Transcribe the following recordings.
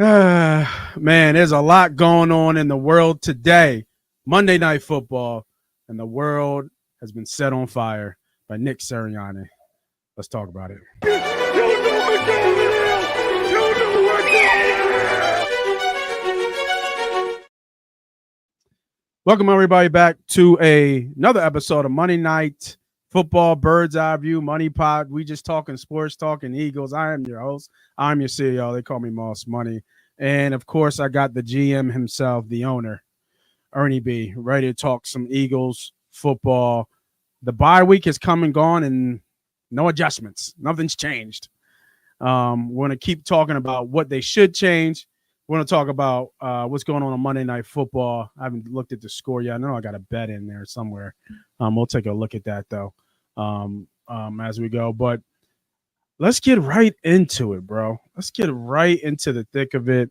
Man, there's a lot going on in the world today. Monday Night Football, and the world has been set on fire by Nick Sirianna. Let's talk about it. Welcome, everybody, back to another episode of Monday Night Football Bird's Eye View Money Pod. We just talking sports, talking Eagles. I am your host. I'm your CEO. They call me Moss Money. And, of course, I got the GM himself, the owner, Ernie B, ready to talk some Eagles football. The bye week has come and gone, and no adjustments. Nothing's changed. We're going to keep talking about what they should change. We're going to talk about what's going on Monday Night Football. I haven't looked at the score yet. I know I got a bet in there somewhere. We'll take a look at that, though, as we go. But let's get right into it, bro. Let's get right into the thick of it.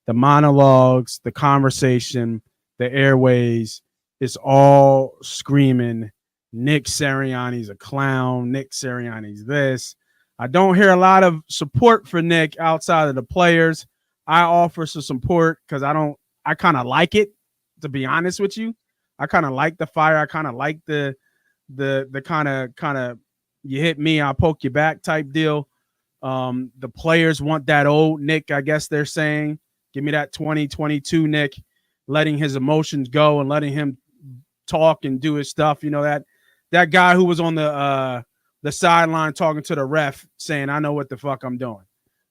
The monologues, the conversation, the airways, it's all screaming, Nick Sirianni's a clown. Nick Sirianni's this. I don't hear a lot of support for Nick outside of the players. I offer some support because I kind of like it, to be honest with you. I kind of like the fire. I kind of like the kind of you hit me, I'll poke you back type deal. The players want that old Nick, I guess they're saying. Give me that 2022 Nick, letting his emotions go and letting him talk and do his stuff. You know, that guy who was on the sideline talking to the ref saying, I know what the fuck I'm doing,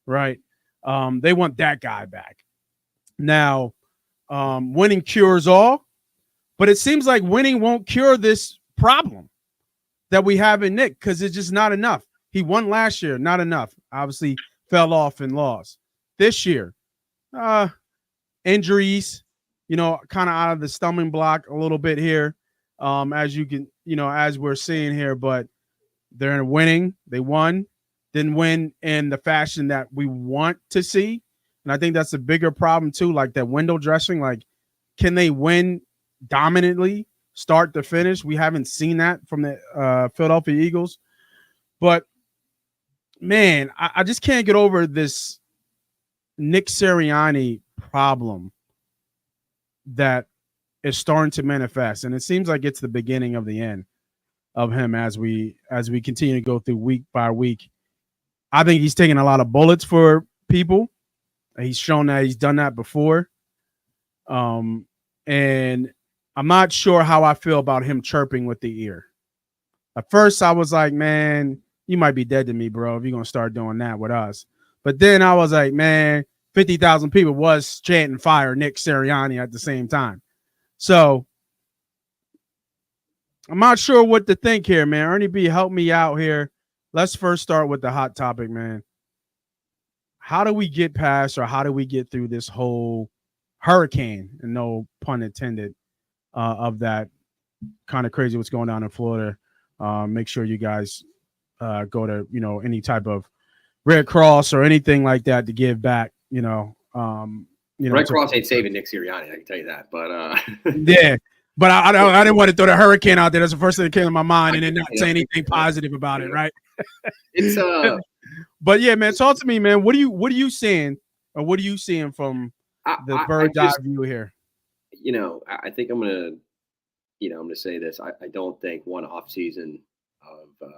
right? They want that guy back. Now, winning cures all, but it seems like winning won't cure this problem that we have in Nick because it's just not enough. He won last year, not enough. Obviously, fell off and lost. This year, injuries, kind of out of the stumbling block a little bit here, as you can, as we're seeing here, but they're winning. They won, didn't win in the fashion that we want to see. And I think that's a bigger problem too, like that window dressing. Like, can they win dominantly, start to finish? We haven't seen that from the Philadelphia Eagles. But, man, I just can't get over this Nick Sirianni problem that is starting to manifest. And it seems like it's the beginning of the end of him as we continue to go through week by week. I think he's taking a lot of bullets for people. He's shown that he's done that before. And I'm not sure how I feel about him chirping with the ear. At first, I was like, man, you might be dead to me, bro, if you're going to start doing that with us. But then I was like, man, 50,000 people was chanting fire Nick Sirianni at the same time. So I'm not sure what to think here, man. Ernie B, help me out here. Let's first start with the hot topic, man. How do we get past, or how do we get through this whole hurricane, and no pun intended, of that kind of crazy what's going on in Florida? Make sure you guys go to, any type of Red Cross or anything like that to give back, Red Cross ain't saving Nick Sirianni, I can tell you that. But yeah. But I didn't want to throw the hurricane out there. That's the first thing that came to my mind, and then not say anything positive about it, right? It's But yeah, man, talk to me, man. What are you seeing, or what are you seeing from the bird's eye view here? I think I'm gonna say this. I don't think one off season of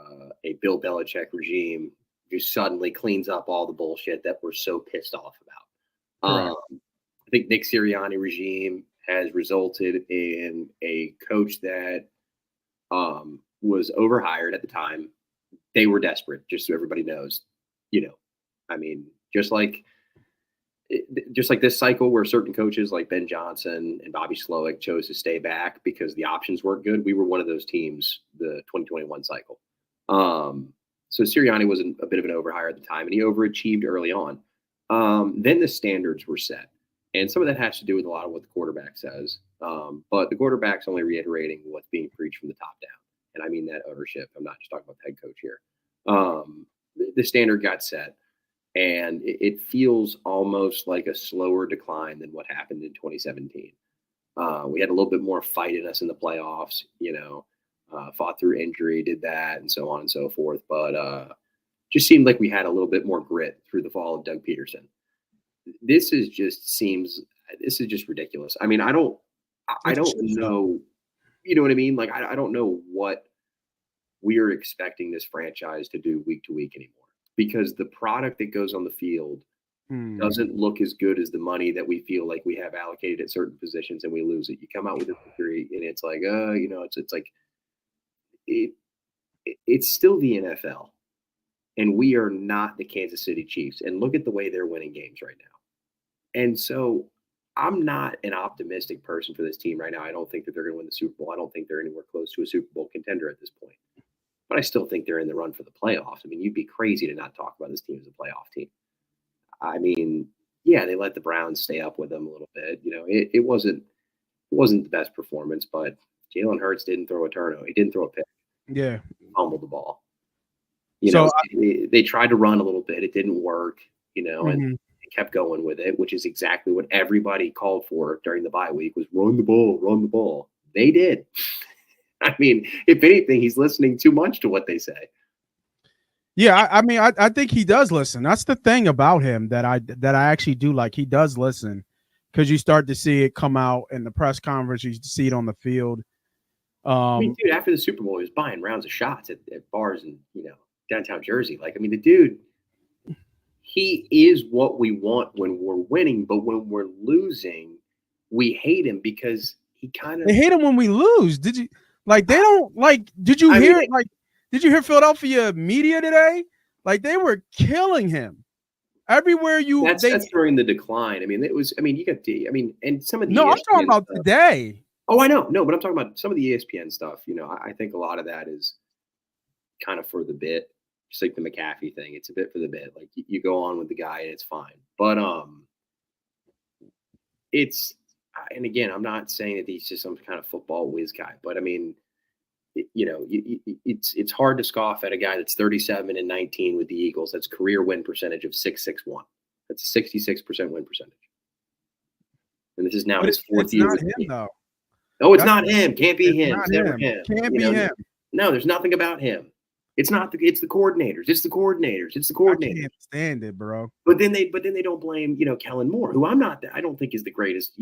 a Bill Belichick regime just suddenly cleans up all the bullshit that we're so pissed off about. I think Nick Sirianni regime has resulted in a coach that was overhired at the time. They were desperate, just so everybody knows. Just like this cycle where certain coaches like Ben Johnson and Bobby Slowick chose to stay back because the options weren't good. We were one of those teams, the 2021 cycle. So Sirianni was a bit of an overhire at the time, and he overachieved early on. Then the standards were set. And some of that has to do with a lot of what the quarterback says. But the quarterback's only reiterating what's being preached from the top down. And I mean that ownership. I'm not just talking about the head coach here. The standard got set. And it feels almost like a slower decline than what happened in 2017. We had a little bit more fight in us in the playoffs, fought through injury, did that, and so on and so forth. But just seemed like we had a little bit more grit through the fall of Doug Peterson. this is just ridiculous. I mean, I don't know. You know what I mean? Like, I don't know what we're expecting this franchise to do week to week anymore, because the product that goes on the field doesn't look as good as the money that we feel like we have allocated at certain positions, and we lose it. You come out with a victory, and it's like, it's like it's still the NFL, and we are not the Kansas City Chiefs. And look at the way they're winning games right now. And so I'm not an optimistic person for this team right now. I don't think that they're going to win the Super Bowl. I don't think they're anywhere close to a Super Bowl contender at this point. But I still think they're in the run for the playoffs. I mean, you'd be crazy to not talk about this team as a playoff team. I mean, yeah, they let the Browns stay up with them a little bit. It wasn't the best performance, but Jalen Hurts didn't throw a turnover. He didn't throw a pick. Yeah, he fumbled the ball. They tried to run a little bit. It didn't work. And they kept going with it, which is exactly what everybody called for during the bye week, was run the ball, run the ball. They did. I mean, if anything, he's listening too much to what they say. Yeah, I think he does listen. That's the thing about him that I actually do like. He does listen, because you start to see it come out in the press conference. You see it on the field. Dude, after the Super Bowl, he was buying rounds of shots at bars in downtown Jersey. Like, I mean, the dude, he is what we want when we're winning, but when we're losing, we hate him, because they hate him when we lose. Did you like? They don't like. Did you hear it? Like, did you hear Philadelphia media today? Like, they were killing him everywhere. That's during the decline. I mean, it was. I mean, you got and some of the I'm talking about stuff, today. Oh, I know. No, but I'm talking about some of the ESPN stuff. I think a lot of that is kind of for the bit, just like the McAfee thing. It's a bit for the bit. Like, you go on with the guy and it's fine. But and again, I'm not saying that he's just some kind of football whiz guy, but I mean, it's hard to scoff at a guy that's 37-19 with the Eagles. That's career win percentage of 6.61. That's a 66% win percentage. And this is now his fourth year with the team. Though. No, it's not him. Can't be him. It's never him. Can't be him. No, there's nothing about him. It's not it's the coordinators. It's the coordinators. I can't stand it, bro. But then they don't blame, Kellen Moore, who I don't think is the greatest,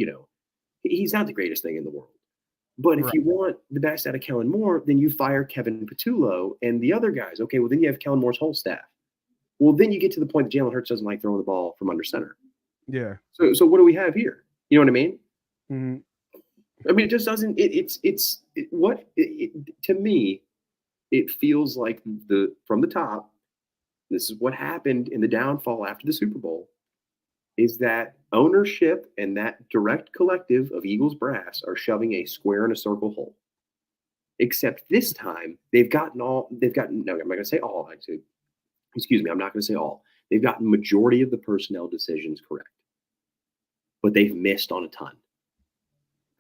he's not the greatest thing in the world. But if you want the best out of Kellen Moore, then you fire Kevin Patullo and the other guys. Okay, well, then you have Kellen Moore's whole staff. Well, then you get to the point that Jalen Hurts doesn't like throwing the ball from under center. Yeah. So what do we have here? You know what I mean? Mm-hmm. I mean, it just doesn't. To me, it feels like from the top. This is what happened in the downfall after the Super Bowl. Is that ownership and that direct collective of Eagles brass are shoving a square in a circle hole. Except this time, no, I'm not going to say all. Actually, excuse me, I'm not going to say all. They've gotten majority of the personnel decisions correct. But they've missed on a ton.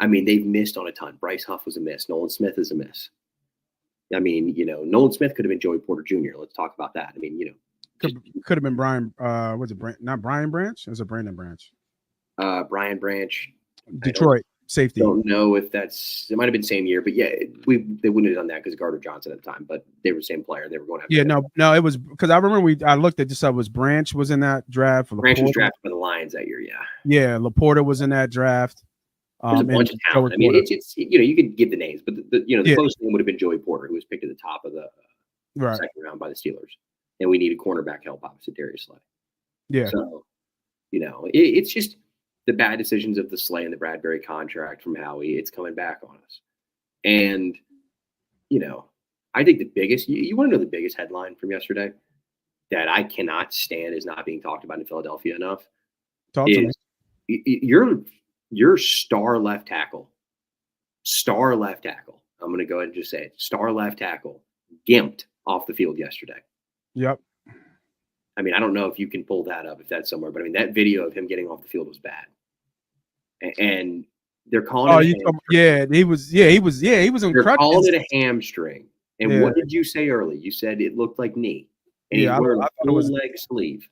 I mean, they've missed on a ton. Bryce Huff was a miss. Nolan Smith is a miss. I mean, Nolan Smith could have been Joey Porter Jr. Let's talk about that. I mean, could have been Brian. Was it not Brian Branch? It was a Brandon Branch. Brian Branch. Detroit safety. Don't know if it might have been same year, but yeah, they wouldn't have done that because Gardner Johnson at the time, but they were the same player. They were going after. Yeah, no, it was because I remember I looked at this. It was Branch was in that draft. Branch was drafted by the Lions that year. Yeah. Yeah, Laporta was in that draft. There's a bunch of talent. I mean, it's you can give the names, but the closest one would have been Joey Porter, who was picked at the top of the second round by the Steelers, and we needed cornerback help opposite Darius Slay. Yeah. So, it's just the bad decisions of the Slay and the Bradbury contract from Howie. It's coming back on us, and I think the biggest. You want to know the biggest headline from yesterday that I cannot stand is not being talked about in Philadelphia enough. Talk to me. Your star left tackle. I'm going to go ahead and just say it. Star left tackle gimped off the field yesterday. Yep. I mean, I don't know if you can pull that up if that's somewhere, but I mean, that video of him getting off the field was bad. And they're calling it. He was on crutches. They're calling it a hamstring. And what did you say early? You said it looked like knee. And he's wearing a full leg sleeve.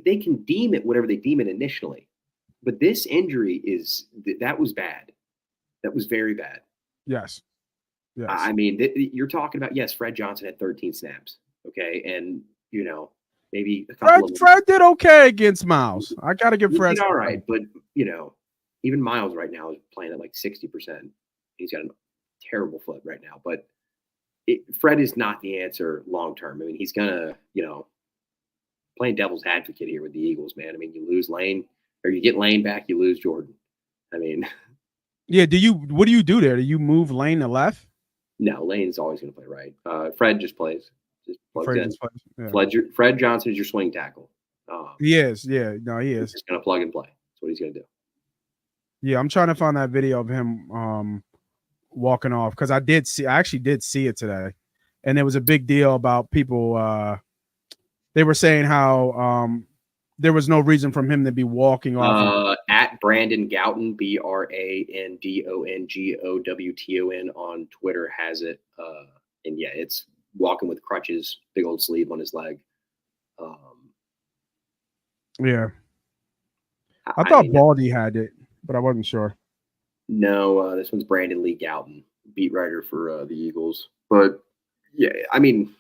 They can deem it whatever they deem it initially, but this injury that was bad. That was very bad. Yes. I mean, you're talking about, yes, Fred Johnson had 13 snaps. Okay. And, maybe a couple Fred did okay against Miles. I got to give he Fred did all right, but even Miles right now is playing at like 60%. He's got a terrible foot right now, but Fred is not the answer long term. I mean, he's gonna, playing devil's advocate here with the Eagles, man. I mean, you lose Lane, or you get Lane back, you lose Jordan. I mean, yeah. What do you do there? Do you move Lane to left? No, Lane's always going to play right. Fred just plays, just plugs in. Yeah. Fred Johnson is your swing tackle. He is. Yeah, no, he is. He's going to plug and play. That's what he's going to do. Yeah, I'm trying to find that video of him walking off because I actually did see it today, and there was a big deal about people. They were saying how there was no reason for him to be walking off. At Brandon Gowton, BrandonGowton on Twitter has it, and yeah, it's walking with crutches, big old sleeve on his leg. Yeah, I thought Baldy had it, but I wasn't sure. No, this one's Brandon Lee Gowton, beat writer for the Eagles. But yeah, I mean,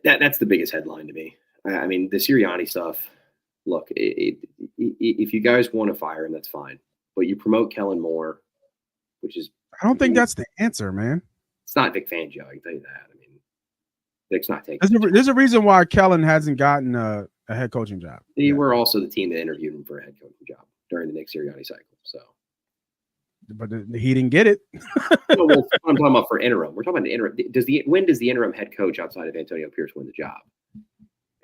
that's the biggest headline to me. I mean, the Sirianni stuff. Look, if you guys want to fire him, that's fine. But you promote Kellen Moore, which is I don't think that's the answer, man. It's not Vic Fangio. I can tell you that. I mean, Vic's not taking. There's a reason why Kellen hasn't gotten a head coaching job. They were also the team that interviewed him for a head coaching job during the Nick Sirianni cycle. So, but he didn't get it. Well, I'm talking about for interim. We're talking about the interim. When does the interim head coach outside of Antonio Pierce win the job?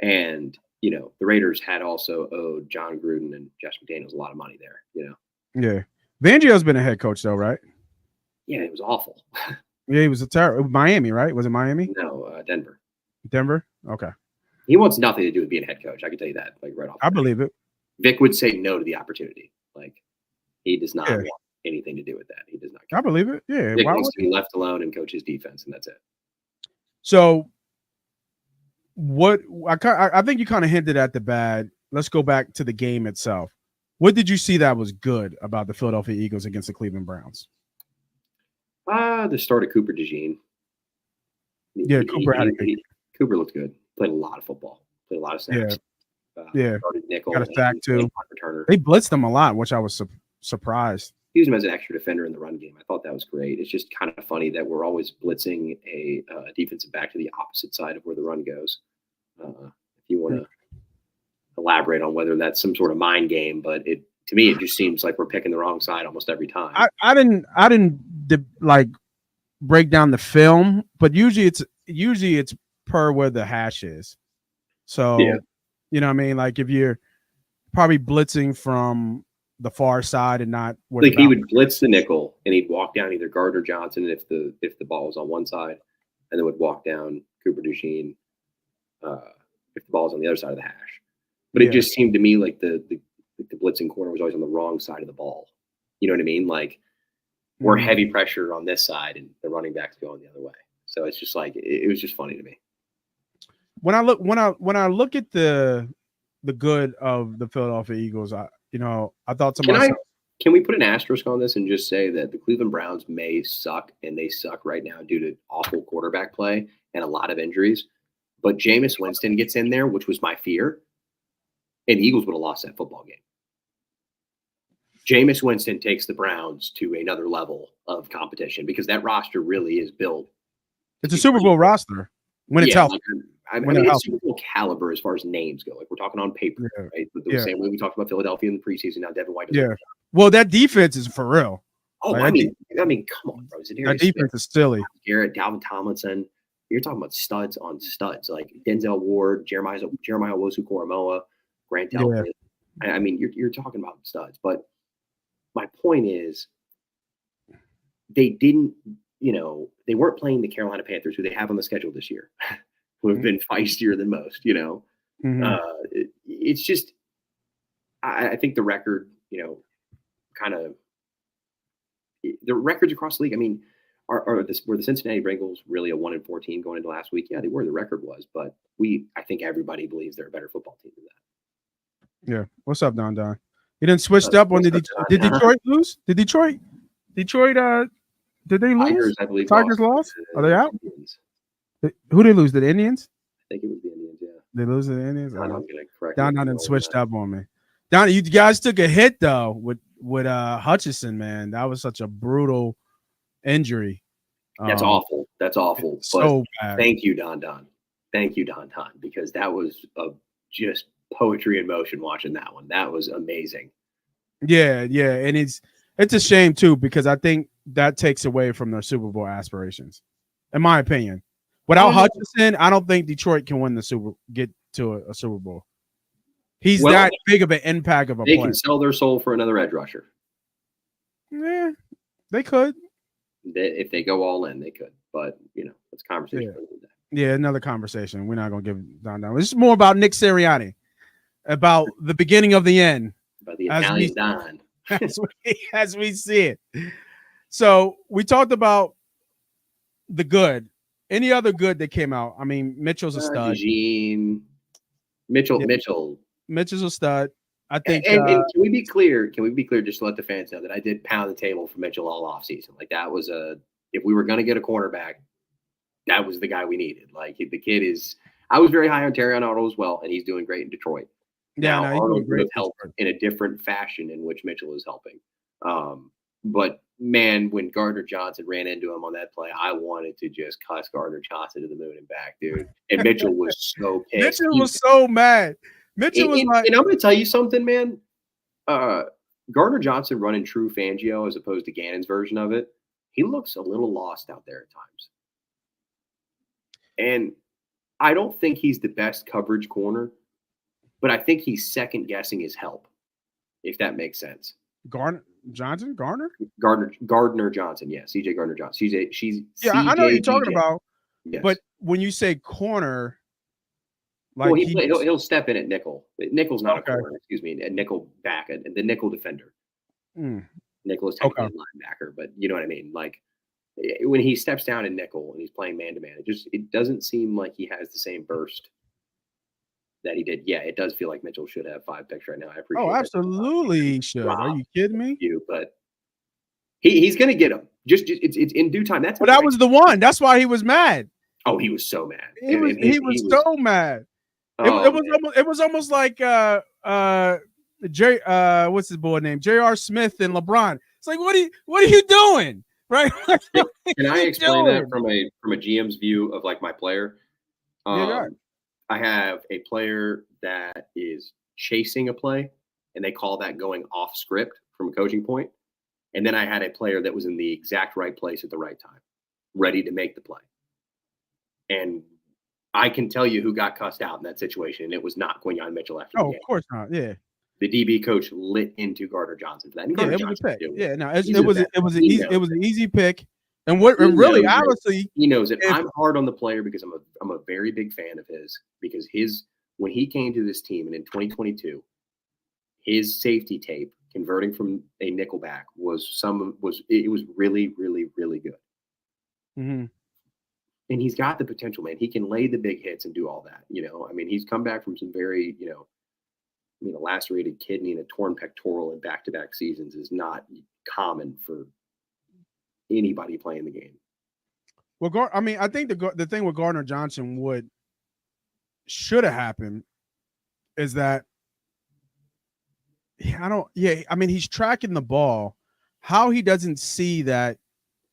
And the Raiders had also owed John Gruden and Josh McDaniels a lot of money there. Yeah, Fangio's been a head coach though, right? Yeah, it was awful. Yeah, he was a terrible. Miami, right? Was it Miami? No, Denver. Denver. Okay. He wants nothing to do with being a head coach. I can tell you that, right off. I believe it. Vic would say no to the opportunity. He does not want anything to do with that. He does not. I believe it. Yeah. Vic wants to be left alone and coach his defense, and that's it. So, what I think you kind of hinted at the bad. Let's go back to the game itself. What did you see that was good about the Philadelphia Eagles against the Cleveland Browns? The start of Cooper DeJean. Yeah, Cooper looked good. Played a lot of football. Played a lot of snaps. Yeah. Started nickel. Got a sack too. They blitzed him a lot, which I was surprised. Used him as an extra defender in the run game. I thought that was great. It's just kind of funny that we're always blitzing a defensive back to the opposite side of where the run goes. If you want to elaborate on whether that's some sort of mind game, but to me, it just seems like we're picking the wrong side almost every time. I didn't break down the film, but usually it's per where the hash is. So, you know what I mean? Like if you're probably blitzing from the far side and not where he would blitz the nickel and he'd walk down either Gardner Johnson if the ball was on one side, and then would walk down Cooper DeJean if the ball was on the other side of the hash. But it just seemed to me like the blitzing corner was always on the wrong side of the ball. You know what I mean? Like we're heavy pressure on this side and the running back's going the other way. So it's just like it was just funny to me. When I look at the good of the Philadelphia Eagles, I thought to myself, can we put an asterisk on this and just say that the Cleveland Browns may suck, and they suck right now due to awful quarterback play and a lot of injuries, but Jameis Winston gets in there, which was my fear, and the Eagles would have lost that football game. Jameis Winston takes the Browns to another level of competition because that roster really is built. It's a Super Bowl roster when it's healthy. I mean, it's Super Bowl caliber as far as names go. Like we're talking on paper, right? The same way we talked about Philadelphia in the preseason. Now Devin White. Well, that defense is for real. Oh, like, I mean, come on, bro. That defense is silly. Garrett, Dalvin Tomlinson. You're talking about studs on studs, like Denzel Ward, Jeremiah Owusu-Koramoah, Grant Delpit. I mean, you're talking about studs. But my point is, they didn't. They weren't playing the Carolina Panthers, who they have on the schedule this year, who have been feistier than most. It's just, I think the record, kind of the records across the league. I mean, were the Cincinnati Bengals really a 1-4 team going into last week? Yeah, they were. The record was, but I think everybody believes they're a better football team than that. Yeah. What's up, Don? You didn't switch up when did Detroit lose? Did Detroit? Did they lose? Tigers, I believe. Tigers lost. Are they out? Who did they lose? The Indians? I think it was the Indians. Yeah. They lose to the Indians. I'm gonna correct Don done switched up on me. Don, you guys took a hit though with Hutchinson, man. That was such a brutal injury. That's awful. That's awful. So bad. Thank you, Don. Thank you, Don, because that was just poetry in motion watching that one. That was amazing. Yeah, and it's a shame too because I think that takes away from their Super Bowl aspirations, in my opinion. Without Hutchinson, I don't think Detroit can get to a Super Bowl. He's that big of an impact of a player. They can sell their soul for another edge rusher. Yeah, they could. If they go all in, they could. But it's conversation. Yeah, another conversation. We're not gonna give Don. It's more about Nick Sirianni, about the beginning of the end. About the Italian Don. As we see it. So we talked about the good. Any other good that came out? I mean, Mitchell's a stud. Mitchell's a stud. I think. And can we be clear? Can we be clear? Just to let the fans know that I did pound the table for Mitchell all offseason. Like that was if we were going to get a cornerback, that was the guy we needed. Like the kid is. I was very high on Terrion Arnold as well, and he's doing great in Detroit. Now Arnold would have helped in a different fashion in which Mitchell is helping. But man, when Gardner Johnson ran into him on that play, I wanted to just cuss Gardner Johnson to the moon and back, dude. And Mitchell was so pissed. Mitchell was so mad. Mitchell was like, and I'm going to tell you something, man. Gardner Johnson running true Fangio as opposed to Gannon's version of it. He looks a little lost out there at times. And I don't think he's the best coverage corner, but I think he's second guessing his help, if that makes sense. Gardner Johnson. Yeah, CJ Gardner Johnson. I know what you're talking about. Yes. But when you say corner, like he'll step in at nickel. Nickel's not a corner, excuse me. A nickel back, the nickel defender. Nickel is technically a linebacker, but you know what I mean. Like when he steps down in nickel and he's playing man to man, it doesn't seem like he has the same burst that he did. Yeah, it does feel like Mitchell should have 5 picks right now. I appreciate. Oh, absolutely, he should. Are you kidding me? But he's gonna get him. Just it's in due time. That was the one. That's why he was mad. Oh, he was so mad. He was so mad. It was almost like what's his boy name? J.R. Smith and LeBron. It's like what are you doing? Right? Can I explain that from a GM's view of like my player? I have a player that is chasing a play, and they call that going off script from a coaching point. And then I had a player that was in the exact right place at the right time, ready to make the play. And I can tell you who got cussed out in that situation, and it was not Quinyon Mitchell after the game. Of course not. Yeah. The DB coach lit into Gardner Johnson for that. And it was a pick. Yeah, no, it was an easy pick. And really, honestly, he knows it. I'm hard on the player because I'm a very big fan of his, because when he came to this team and in 2022, his safety tape converting from a nickelback was really, really, really good. Mm-hmm. And he's got the potential, man. He can lay the big hits and do all that. I mean, he's come back from some very, lacerated kidney and a torn pectoral in back-to-back seasons is not common for anybody playing the game. Well, I think the thing with Gardner Johnson should have happened is that he's tracking the ball. How he doesn't see that.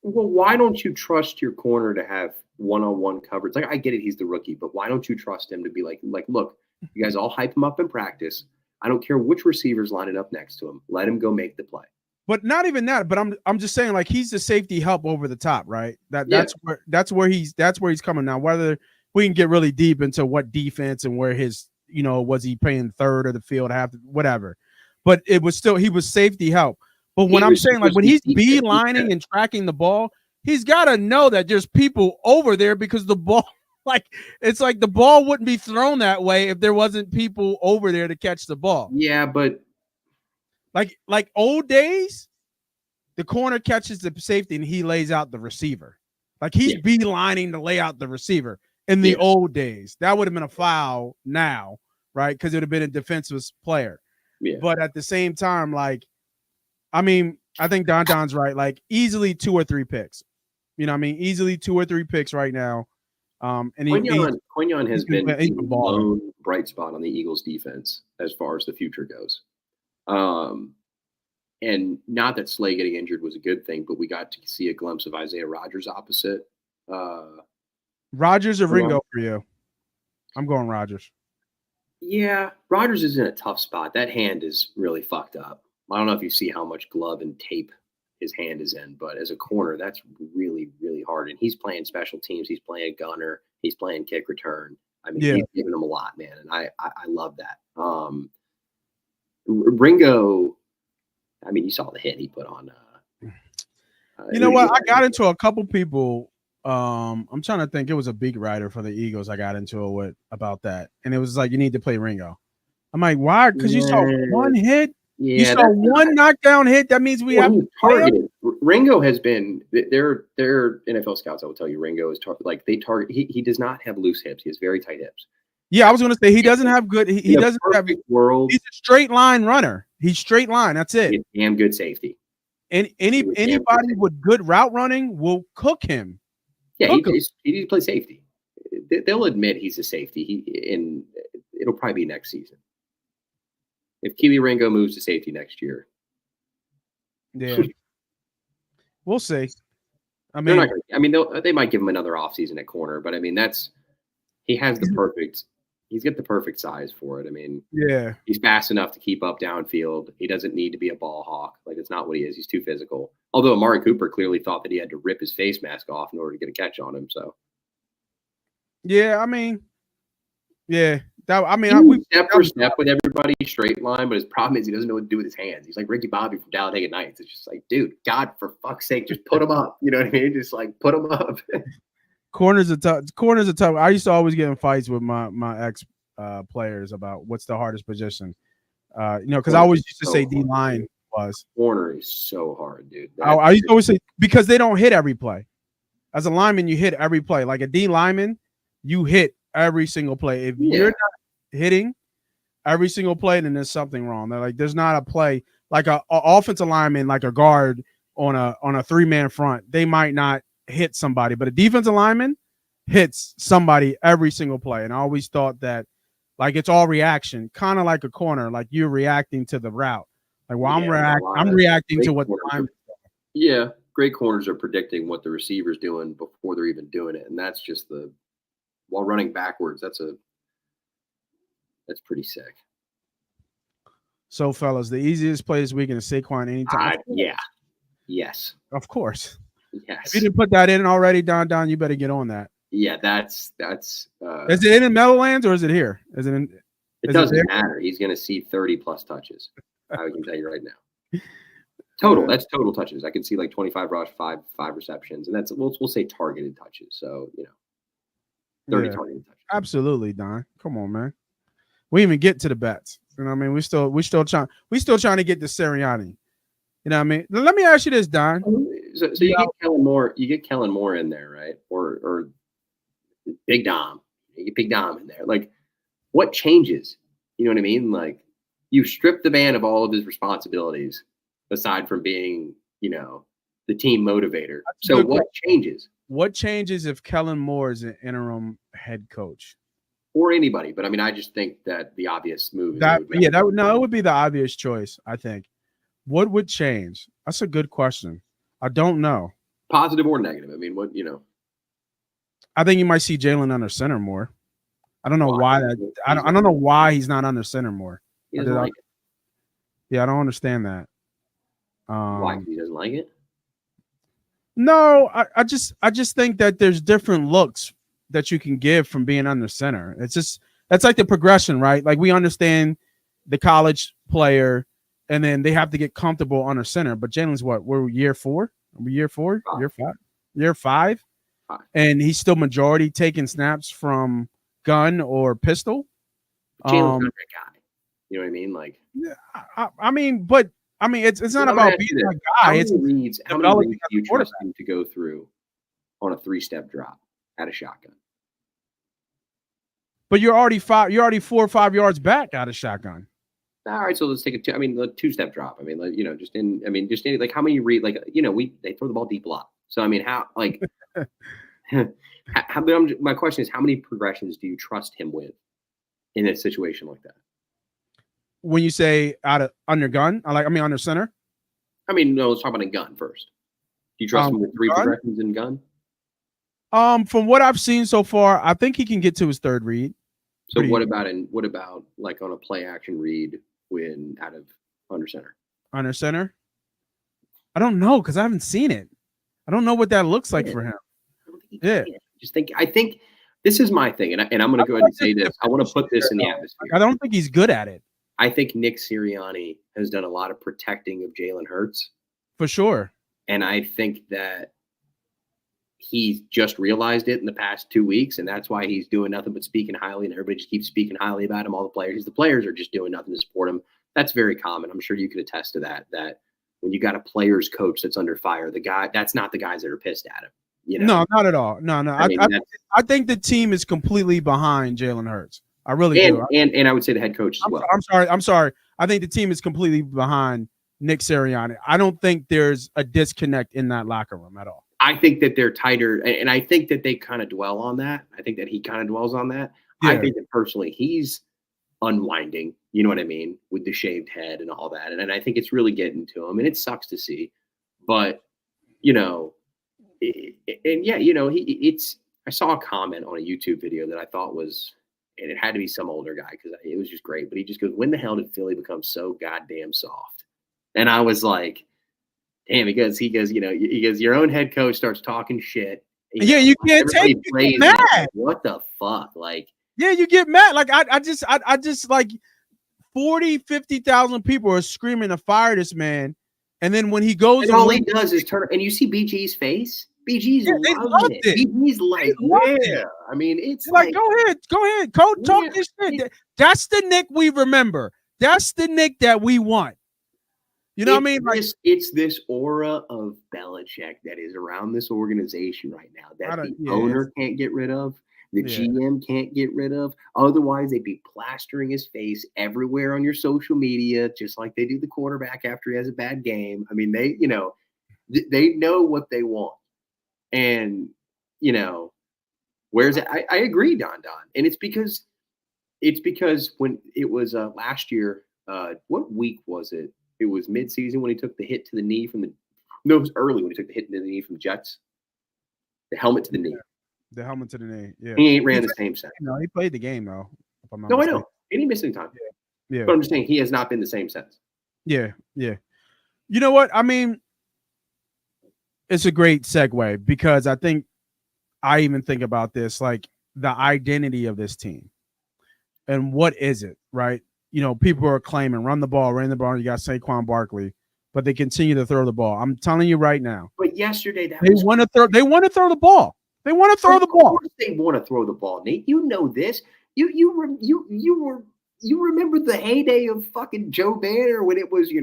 Well, why don't you trust your corner to have one-on-one coverage? Like, I get it, he's the rookie, but why don't you trust him to be like, look, you guys all hype him up in practice. I don't care which receiver's lining up next to him. Let him go make the play. But not even that. But I'm just saying, like, he's the safety help over the top, right? That's where he's coming now. Whether we can get really deep into what defense and where his, was he playing third of the field, half, whatever. But it was still, he was safety help. But when I'm saying, like, when he's beelining and tracking the ball, he's got to know that there's people over there, because the ball, like, it's like the ball wouldn't be thrown that way if there wasn't people over there to catch the ball. Yeah, but like old days, the corner catches the safety and he lays out the receiver. Like, he's beelining to lay out the receiver. In the old days, that would have been a foul now, right? Because it would have been a defensive player. Yeah. But at the same time, like, I mean, I think Don's right. Like, easily 2 or 3 picks. Easily 2 or 3 picks right now. And Quinyon has been he's the a baller. lone bright spot on the Eagles defense as far as the future goes. And not that Slay getting injured was a good thing, but we got to see a glimpse of Isaiah Rodgers opposite. Rodgers or Ringo for you? I'm going Rodgers. Yeah, Rodgers is in a tough spot. That hand is really fucked up. I don't know if you see how much glove and tape his hand is in, but as a corner, that's really, really hard. And he's playing special teams. He's playing gunner. He's playing kick return. I mean, he's giving them a lot, man. And I love that. Ringo, I mean, you saw the hit he put on. You know what? I got into a couple people. I'm trying to think. It was a beat writer for the Eagles. I got into it with about that, and it was like, you need to play Ringo. I'm like, why? Because you saw one hit. Yeah, you saw one knockdown hit. That means we have targeted. Ringo has been. They're NFL scouts. I will tell you, Ringo is like they target. He does not have loose hips. He has very tight hips. Yeah, I was going to say he doesn't have good. He doesn't have. World. He's a straight line runner. He's straight line. That's it. He's damn good safety. And anybody with good route running will cook him. Yeah, he needs to play safety. They'll admit he's a safety. And it'll probably be next season. If Keely Ringo moves to safety next year. Yeah. We'll see. I mean, they might give him another offseason at corner, but I mean, he's got the perfect size for it. I mean, yeah, he's fast enough to keep up downfield. He doesn't need to be a ball hawk. Like, it's not what he is. He's too physical. Although Amari Cooper clearly thought that he had to rip his face mask off in order to get a catch on him. So, yeah, I mean, yeah. We step for step with everybody, straight line, but his problem is he doesn't know what to do with his hands. He's like Ricky Bobby from Talladega Nights. It's just like, dude, God, for fuck's sake, just put him up. You know what I mean? Just like put him up. Corners are tough. I used to always get in fights with my ex players about what's the hardest position. Because I always used to say D line was. Corner is so hard, dude. I used to always say, because they don't hit every play. As a lineman, you hit every play. Like a D lineman, you hit every single play. If you're not hitting every single play, then there's something wrong. They're like, there's not a play like a offensive lineman, like a guard on a 3-man front. They might not hit somebody, but a defensive lineman hits somebody every single play. And I always thought that, like, it's all reaction, kind of like a corner, like you're reacting to the route. Like, well, I'm reacting to what the lineman. Yeah, great corners are predicting what the receiver's doing before they're even doing it, and that's just while running backwards. That's pretty sick. So, fellas, the easiest play this weekend is Saquon anytime. Yeah. Yes. Of course. Yes. If you didn't put that in already, Don, you better get on that. Yeah, that's. Is it in Meadowlands or is it here? It doesn't matter. He's going to see 30+ touches. I can tell you right now. Total. That's total touches. I can see like 25 rush, five receptions, and that's we'll say targeted touches. So 30 targeted touches. Absolutely, Don. Come on, man. We even get to the bets. You know what I mean? We still trying to get to Sirianna. You know what I mean? Let me ask you this, Don. So you get Kellen Moore. You get Kellen Moore in there, right? Or Big Dom. You get Big Dom in there. Like, what changes? You know what I mean? Like, you strip the man of all of his responsibilities aside from being, the team motivator. So what changes? What changes if Kellen Moore is an interim head coach? Or anybody, but I mean, I just think that the obvious move. It would be the obvious choice. I think. What would change? That's a good question. I don't know. Positive or negative? I mean, what I think you might see Jalen under center more. I don't know why that. I don't know why he's not under center more. He doesn't like it. Yeah, I don't understand that. Why? He doesn't like it? No, I just think that there's different looks that you can give from being under center. That's like the progression, right? Like, we understand the college player, and then they have to get comfortable under center. But Jalen's we're year 4? Year 4? Year 5? Year 5? And he's still majority taking snaps from gun or pistol. Jalen's not that guy. You know what I mean? Like, it's not about being a guy. How many reads do you trust him to go through on a 3-step drop at a shotgun? But you're already 4 or 5 yards back out of shotgun. All right, so let's take the 2-step drop. I mean, like, like, how many read? Like, they throw the ball deep a lot. So I mean, how, like, My question is, how many progressions do you trust him with in a situation like that? When you say under gun, under center. No, let's talk about a gun first. Do you trust him with 3 progressions in gun? From what I've seen so far, I think he can get to his 3rd read. So what about like on a play action read when out of under center? Under center? I don't know because I haven't seen it. I don't know what that looks like for him. I think this is my thing, and I'm going to go ahead and say this. I want to put this in the atmosphere. I don't think he's good at it. I think Nick Sirianna has done a lot of protecting of Jalen Hurts. For sure. And I think that he's just realized it in the past 2 weeks, and that's why he's doing nothing but speaking highly, and everybody just keeps speaking highly about him, all the players. The players are just doing nothing to support him. That's very common. I'm sure you could attest to that when you got a player's coach that's under fire, that's not the guys that are pissed at him. No, not at all. No. I think the team is completely behind Jalen Hurts. I really do. And I would say the head coach as well. I'm sorry. I think the team is completely behind Nick Sirianna. I don't think there's a disconnect in that locker room at all. I think that they're tighter, and I think that they kind of dwell on that. I think that he kind of dwells on that. Yeah. I think that personally he's unwinding, you know what I mean, with the shaved head and all that. And I think it's really getting to him, and it sucks to see. But, I saw a comment on a YouTube video that I thought was, and it had to be some older guy because it was just great. But he just goes, "When the hell did Philly become so goddamn soft?" And I was like, damn, he goes, your own head coach starts talking shit. You can't take it. Mad. What the fuck? Like, yeah, you get mad. Like, I just like 40, 50,000 people are screaming to fire this man. And then when he goes, and all he does is turn, and you see BG's face. BG's loved it. BG's like, yeah. I mean, it's like, go ahead, coach, talk this shit. That's the Nick we remember. That's the Nick that we want. You know what I mean? Like, it's this aura of Belichick that is around this organization right now that the owner can't get rid of, the GM can't get rid of. Otherwise, they'd be plastering his face everywhere on your social media, just like they do the quarterback after he has a bad game. I mean, they know what they want. And, where's it? I agree, Don. And it's because when it was last year, what week was it? It was midseason when he took the hit to the knee it was early when he took the hit to the knee from the Jets. The helmet to the knee. The helmet to the knee. Yeah. He ain't ran the same set. No, he played the game though. No, I know. He didn't miss any time. Yeah. But I'm just saying he has not been the same since. Yeah. You know what? I mean, it's a great segue because I think I even think about this, like the identity of this team. And what is it, right? People are claiming run the ball. You got Saquon Barkley, but they continue to throw the ball. I'm telling you right now. But yesterday, they want to throw the ball. They want to throw the ball. They want to throw the ball, Nate. You know this. You remember the heyday of fucking Joe Banner when it was, you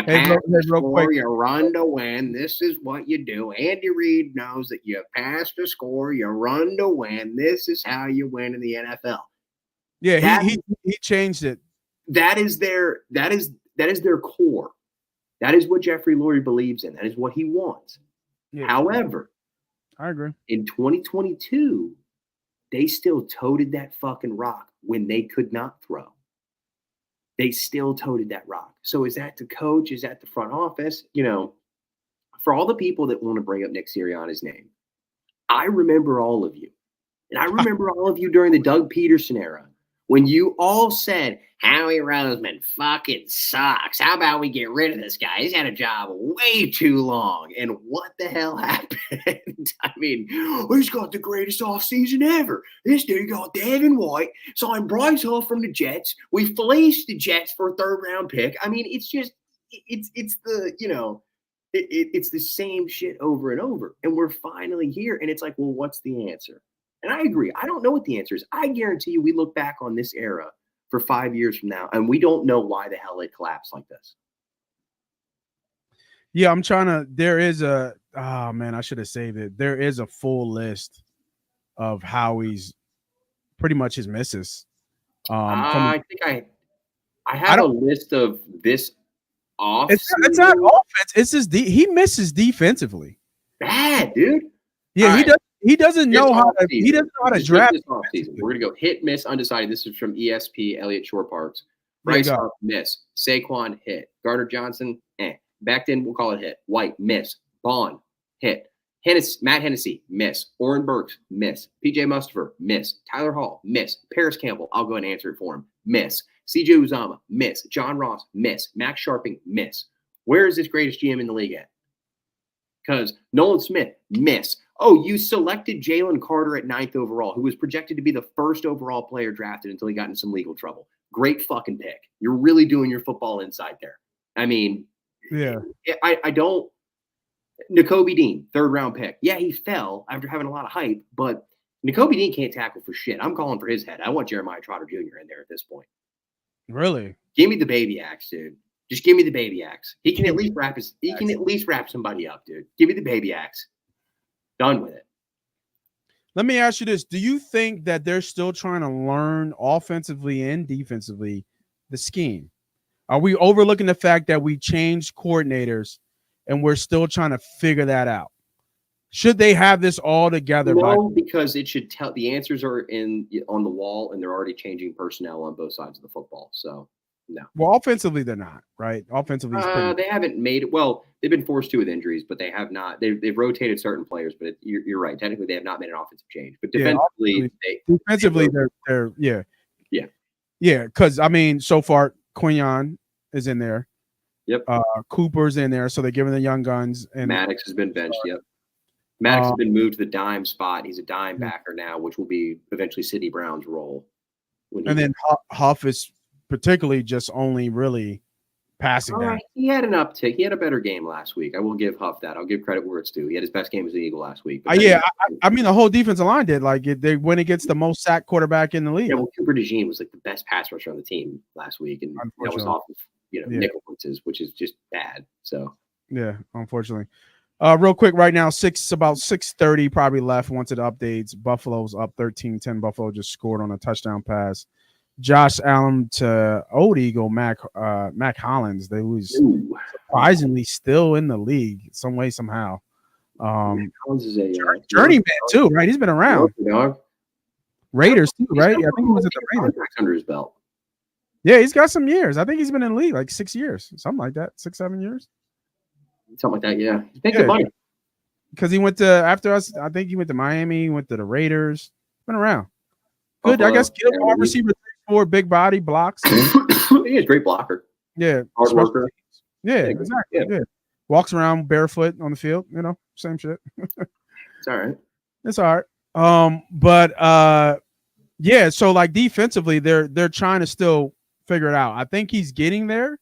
pass to score, you run to win. This is what you do. Andy Reid knows that you pass to score, you run to win. This is how you win in the NFL. Yeah, he changed it. That is their core. That is what Jeffrey Lurie believes in. That is what he wants. Yeah. However, I agree. In 2022, they still toted that fucking rock when they could not throw. They still toted that rock. So is that the coach? Is that the front office? For all the people that want to bring up Nick Sirianna's name, I remember all of you. And I remember all of you during the Doug Peterson era. When you all said, Howie Roseman fucking sucks. How about we get rid of this guy? He's had a job way too long. And what the hell happened? I mean, he's got the greatest offseason ever. This dude got Devin White, signed Bryce Hull from the Jets. We fleeced the Jets for a 3rd-round pick. I mean, it's just, it's the same shit over and over. And we're finally here. And it's like, well, what's the answer? And I agree. I don't know what the answer is. I guarantee you we look back on this era for 5 years from now, and we don't know why the hell it collapsed like this. Yeah, there is I should have saved it. There is a full list of Howie's, pretty much his misses. I think I have a list of this off. It's not offense. It's he misses defensively. Bad, dude. Yeah, he does. he doesn't know how to. He doesn't know how to draft. This offseason. We're gonna go hit, miss, undecided. This is from ESP. Elliott Shore Parks. Bryce Huff, miss. Saquon, hit. Gardner Johnson, Back then, we'll call it hit. White, miss. Bond, hit. Matt Hennessy, miss. Oren Burks, miss. PJ Mustipher, miss. Tyler Hall, miss. Paris Campbell, I'll go and answer it for him, miss. CJ Uzama, miss. John Ross, miss. Max Sharping, miss. Where is this greatest GM in the league at? Because Nolan Smith, miss. Oh, you selected Jalen Carter at 9th overall, who was projected to be the first overall player drafted until he got in some legal trouble. Great fucking pick. You're really doing your football inside there. I mean, yeah. I don't. Nakobe Dean, 3rd round pick. Yeah, he fell after having a lot of hype, but Nakobe Dean can't tackle for shit. I'm calling for his head. I want Jeremiah Trotter Jr. in there at this point. Really? Give me the baby axe, dude. Just give me the baby axe. He can at least wrap somebody up, dude. Give me the baby axe. Done with it. Let me ask you this. Do you think that they're still trying to learn offensively and defensively the scheme? Are we overlooking the fact that we changed coordinators and we're still trying to figure that out? Should they have this all together? No, because it should tell. The answers are on the wall, and they're already changing personnel on both sides of the football. So, no. Well, offensively, they're not, right? Offensively, they haven't made it. Well, they've been forced to with injuries, but they have not. They've rotated certain players, but you're right. Technically, they have not made an offensive change. But defensively, they're Because I mean, so far, Quinyon is in there. Yep. Cooper's in there, so they're giving the young guns. And Maddox has been benched. Yep. Maddox has been moved to the dime spot. He's a dime backer now, which will be eventually Sidney Brown's role. And then Huff is particularly just only really passing down. He had an uptick. He had a better game last week. I will give Huff that. I'll give credit where it's due. He had his best game as an Eagle last week. I mean, the whole defensive line did. They went against the most sacked quarterback in the league. Yeah, well, Cooper DeJean was like the best pass rusher on the team last week, and that was off of nickel blitzes, which is just bad. So yeah, unfortunately. Real quick, right now, about 6:30 probably left once it updates. Buffalo's up 13-10. Buffalo just scored on a touchdown pass. Josh Allen to Old Eagle, Mac Hollins. They was surprisingly still in the league some way, somehow. Hollins is a journeyman too, right? He's been around. Raiders too, right? Yeah, I think he was at the Raiders. Under his belt. Yeah, he's got some years. I think he's been in the league like 6 years, something like that, 6-7 years. Something like that, yeah. He's making good money. Because he went to, after us, I think he went to Miami, he went to the Raiders. Been around. Good, I guess. Get a wide receiver, 4 big body blocks. He's a great blocker. Yeah. Hard worker. Yeah, exactly. Yeah. Walks around barefoot on the field, same shit. It's all right. It's all right. But yeah, so like defensively, they're trying to still figure it out. I think he's getting there.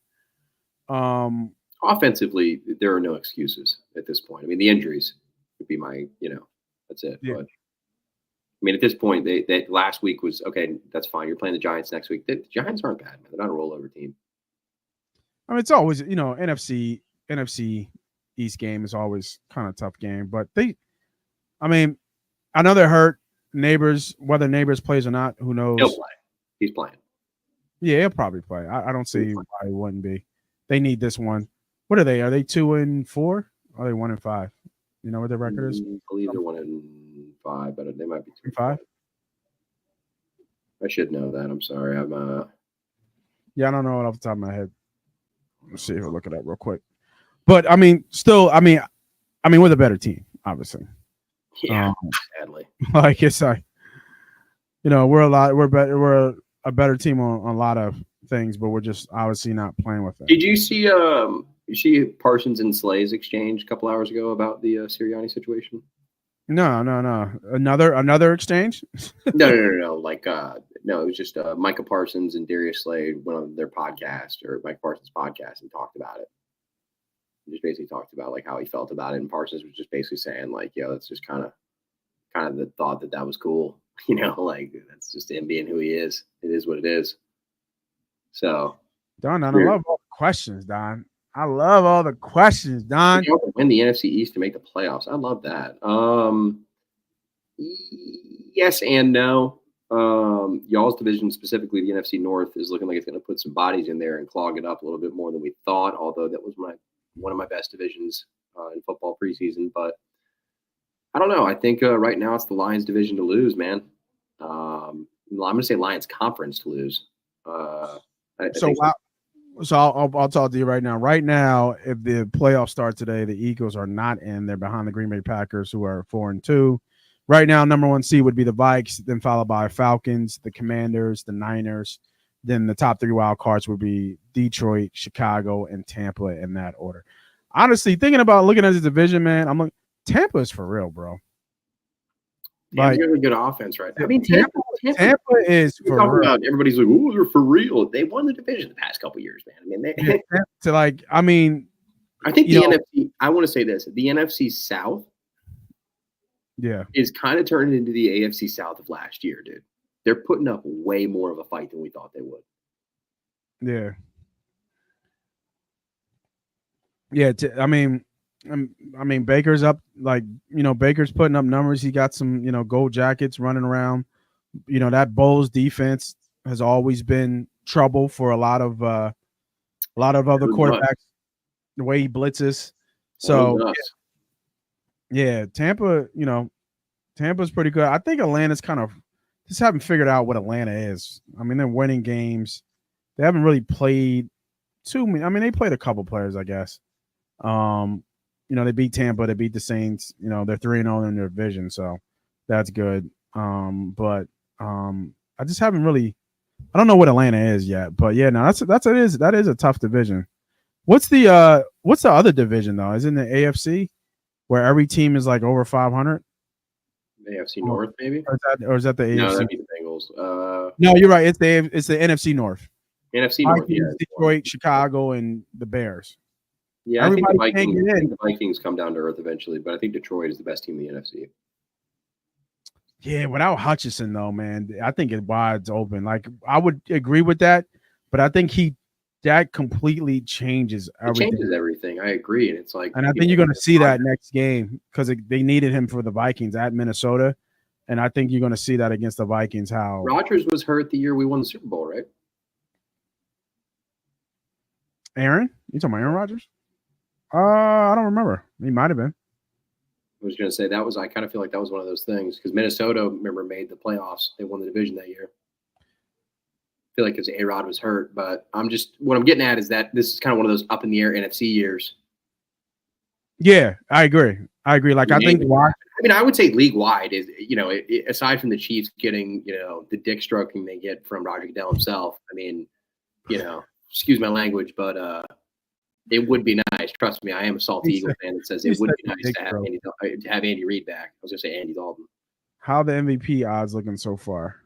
Offensively, there are no excuses at this point. I mean, the injuries would be my, that's it. Yeah. But I mean, at this point, they last week was okay. That's fine. You're playing the Giants next week. The Giants aren't bad, man. They're not a rollover team. I mean, it's always, NFC East game is always kind of a tough game, but I know they're hurt. Neighbors, whether Neighbors plays or not, who knows? He'll play. He's playing. Yeah, he'll probably play. I don't see why he wouldn't be. They need this one. What are they? Are they 2-4? Or are they 1-5? You know what their record is? I believe they're 1-5, but they might be 2-5. I should know that. I'm sorry. Yeah, I don't know it off the top of my head. Let's see. We'll look it up real quick. But I mean, still, I mean, we're the better team, obviously. Yeah, sadly. Like it's like, we're a better team on a lot of things, but we're just obviously not playing with it. Did you see Parsons and Slay's exchange a couple hours ago about the Sirianni situation? No. Another exchange? No. Like no, it was just Micah Parsons and Darius Slay went on their podcast or Mike Parsons' podcast and talked about it. Just basically talked about like how he felt about it, and Parsons was just basically saying like, that's just kind of the thought that was cool, like that's just him being who he is. It is what it is. So, Don, I love all the questions, Don. I love all the questions, Don. Win the NFC East to make the playoffs. I love that. Yes and no. Y'all's division, specifically the NFC North, is looking like it's going to put some bodies in there and clog it up a little bit more than we thought. Although that was one of my best divisions in football preseason, but I don't know. I think right now it's the Lions division to lose, man. I'm going to say Lions conference to lose. I think so. So I'll talk to you right now. Right now, if the playoffs start today, the Eagles are not in. They're behind the Green Bay Packers, who are 4-2. Right now, number 1 seed would be the Vikes, then followed by Falcons, the Commanders, the Niners. Then the top 3 wild cards would be Detroit, Chicago, and Tampa in that order. Honestly, thinking about looking at this division, man, I'm like, Tampa is for real, bro. Like, really good offense right now. I mean, Tampa is for real. About, everybody's like, "Oh, they're for real." They won the division the past couple of years, man. I mean, I think the NFC. I want to say this: the NFC South, is kind of turning into the AFC South of last year, dude. They're putting up way more of a fight than we thought they would. Yeah. Yeah, I mean, Baker's up, Baker's putting up numbers. He got some, gold jackets running around. That Bulls defense has always been trouble for a lot of other quarterbacks. The way he blitzes. So Tampa, Tampa's pretty good. I think Atlanta's kind of just haven't figured out what Atlanta is. I mean, they're winning games. They haven't really played too many. I mean, they played a couple players, I guess. They beat Tampa, they beat the Saints. They're 3-0 in their division, so that's good. But I just haven't really. I don't know what Atlanta is yet, but yeah, no, that is a tough division. What's the other division though? Is it in the AFC where every team is like over 500? AFC North, maybe, or is that the AFC? No, that'd be the Bengals. No, you're right. It's the NFC North. NFC North, Detroit, Chicago, and the Bears. Yeah, I think the Vikings come down to earth eventually, but I think Detroit is the best team in the NFC. Yeah, without Hutchinson though, man, I think it's wide open. Like I would agree with that, but I think that completely changes everything. It changes everything. I agree, and it's like, and I think you're going to see that next game because they needed him for the Vikings at Minnesota, and I think you're going to see that against the Vikings. How Rodgers was hurt the year we won the Super Bowl, right? Aaron, you talking about Aaron Rodgers? I don't remember. He might have been. I was going to say that was. I kind of feel like that was one of those things because Minnesota, remember, made the playoffs. They won the division that year. I feel like because A-Rod was hurt, but what I'm getting at is that this is kind of one of those up in the air NFC years. Yeah, I agree. Like I think. I mean, I would say league wide is aside from the Chiefs getting the dick stroking they get from Roger Goodell himself. I mean, excuse my language, but it would be nice. Trust me, I am a salty Eagle fan that says it would be nice to have Andy Reid back. I was going to say Andy Dalton. How the MVP odds looking so far?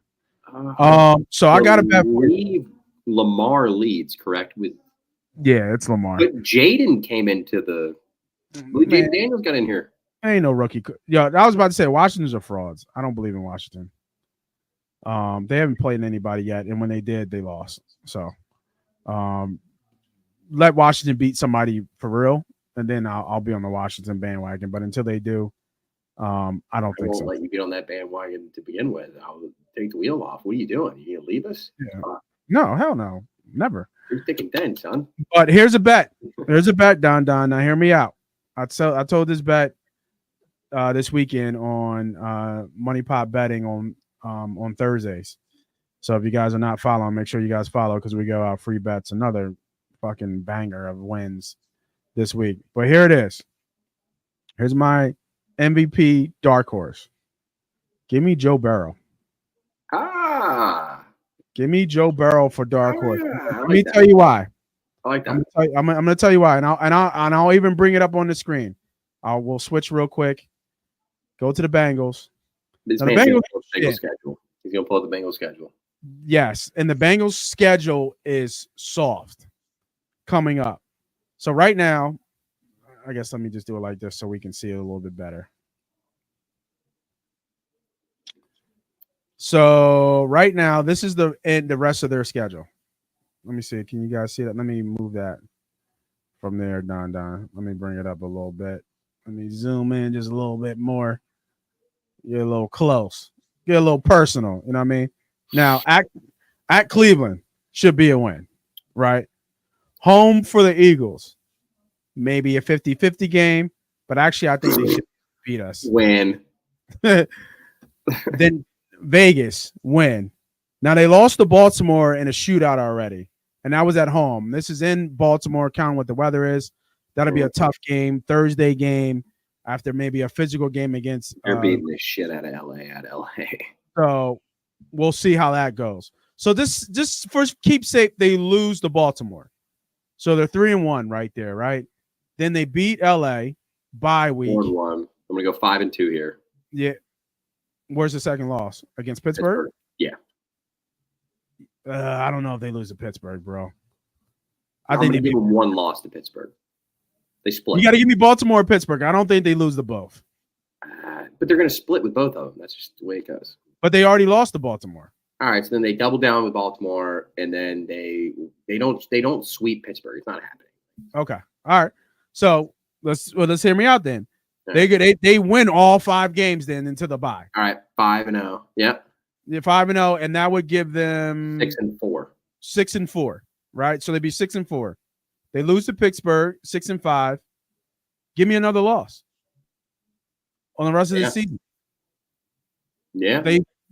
So I got a bet for you. Lamar leads, correct? Yeah, it's Lamar. But Jaden came into the. Jaden Daniels got in here. Ain't no rookie. Yeah, I was about to say Washington's are frauds. I don't believe in Washington. They haven't played anybody yet, and when they did, they lost. So, let Washington beat somebody for real, and then I'll be on the Washington bandwagon. But until they do, I don't think so. Let you get on that bandwagon to begin with. I'll take the wheel off. What are you doing? You gonna leave us? Yeah. No, hell no, never. You're thick and thin, son. But here's a bet. Don. Now hear me out. I told this bet this weekend on Money Pot betting on Thursdays. So if you guys are not following, make sure you guys follow because we go out free bets. Another fucking banger of wins this week. But here it is. Here's my MVP dark horse. Give me Joe Burrow. Give me Joe Burrow for dark horse. Let me tell you why. I like that. I'm going to tell you why, and I'll even bring it up on the screen. We'll switch real quick. Go to the Bengals. The Bengals schedule. He's going to pull up the Bengals schedule. Yes, and the Bengals schedule is soft coming up. So right now, I guess let me just do it like this so we can see it a little bit better. So right now, this is the rest of their schedule. Let me see. Can you guys see that? Let me move that from there, Don. Let me bring it up a little bit. Let me zoom in just a little bit more. Get a little close. Get a little personal. You know what I mean? Now, at Cleveland should be a win, right? Home for the Eagles. Maybe a 50-50 game, but actually I think they should beat us. Win. Then Vegas win. Now they lost to Baltimore in a shootout already, and that was at home. This is in Baltimore, counting what the weather is. That'll be a tough game, Thursday game after maybe a physical game against. They're beating the shit out of LA at LA. So we'll see how that goes. So this just for keepsake, they lose to Baltimore. So they're 3-1 right there, right? Then they beat LA bye week. 4-1. I'm gonna go 5-2 here. Yeah. Where's the second loss? Against Pittsburgh? Yeah. I don't know if they lose to Pittsburgh, bro. I think they give them one loss to Pittsburgh. They split. You got to give me Baltimore or Pittsburgh. I don't think they lose to both. But they're going to split with both of them. That's just the way it goes. But they already lost to Baltimore. All right, so then they double down with Baltimore, and then they don't sweep Pittsburgh. It's not happening. Okay. All right. So let's hear me out then. They win all 5 games then into the bye. All right, 5-0. Yep. Yeah, 5-0, and that would give them 6-4. 6-4, right? So they'd be 6-4. They lose to Pittsburgh, 6-5. Give me another loss on the rest of the season. Yeah.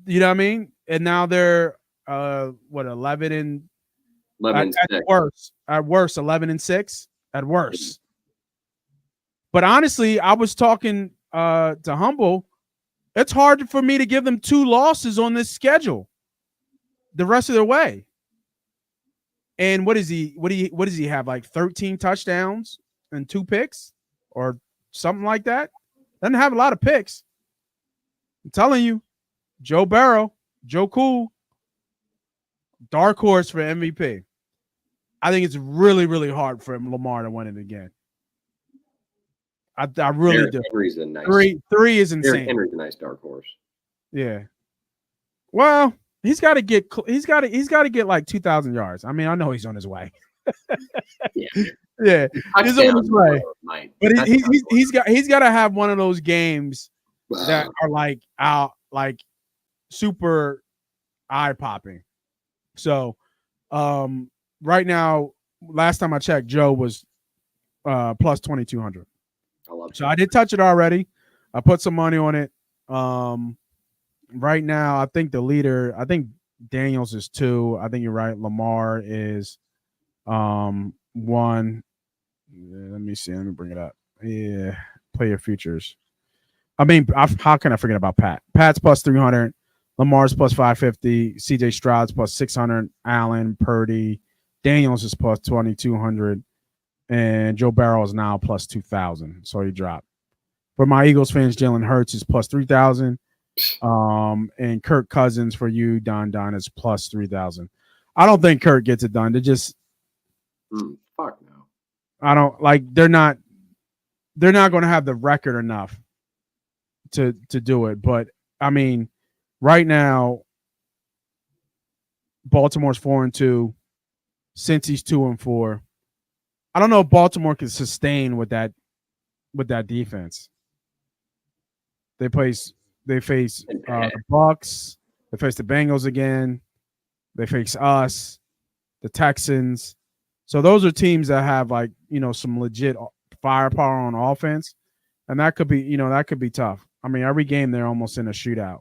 You know what I mean? And now they're 11 and 11 at worst 11-6 at worst. But honestly, I was talking to Humble. It's hard for me to give them 2 losses on this schedule the rest of their way. And what does he have? Like 13 touchdowns and 2 picks or something like that? Doesn't have a lot of picks. I'm telling you, Joe Burrow, Joe Cool, dark horse for MVP. I think it's really, really hard for Lamar to win it again. I really do. Henry's a nice, three is insane. Henry's a nice dark horse. Yeah. Well, he's got to get like 2,000 yards. I mean, I know he's on his way. Yeah. Yeah, he's on his way. But he's got to have one of those games that are like super eye popping. So, right now, last time I checked, Joe was plus 2,200. So I did touch it already. I put some money on it. Right now, I think the leader, I think Daniels is 2. I think you're right. Lamar is 1. Let me see. Let me bring it up. Yeah. Play your futures. I mean, how can I forget about Pat? Pat's plus 300. Lamar's plus 550. CJ Stroud's plus 600. Allen, Purdy. Daniels is plus 2,200. And Joe Burrow is now plus 2,000. So he dropped. For my Eagles fans, Jalen Hurts is plus 3,000. And Kirk Cousins for you, Don is plus 3,000. I don't think Kirk gets it done. They just fuck no. I don't like. They're not going to have the record enough to do it. But I mean, right now, Baltimore's 4-2. Cincy's 2-4. I don't know if Baltimore can sustain with that defense. They face the Bucks. They face the Bengals again. They face us, the Texans. So those are teams that have some legit firepower on offense, and that could be tough. I mean, every game they're almost in a shootout.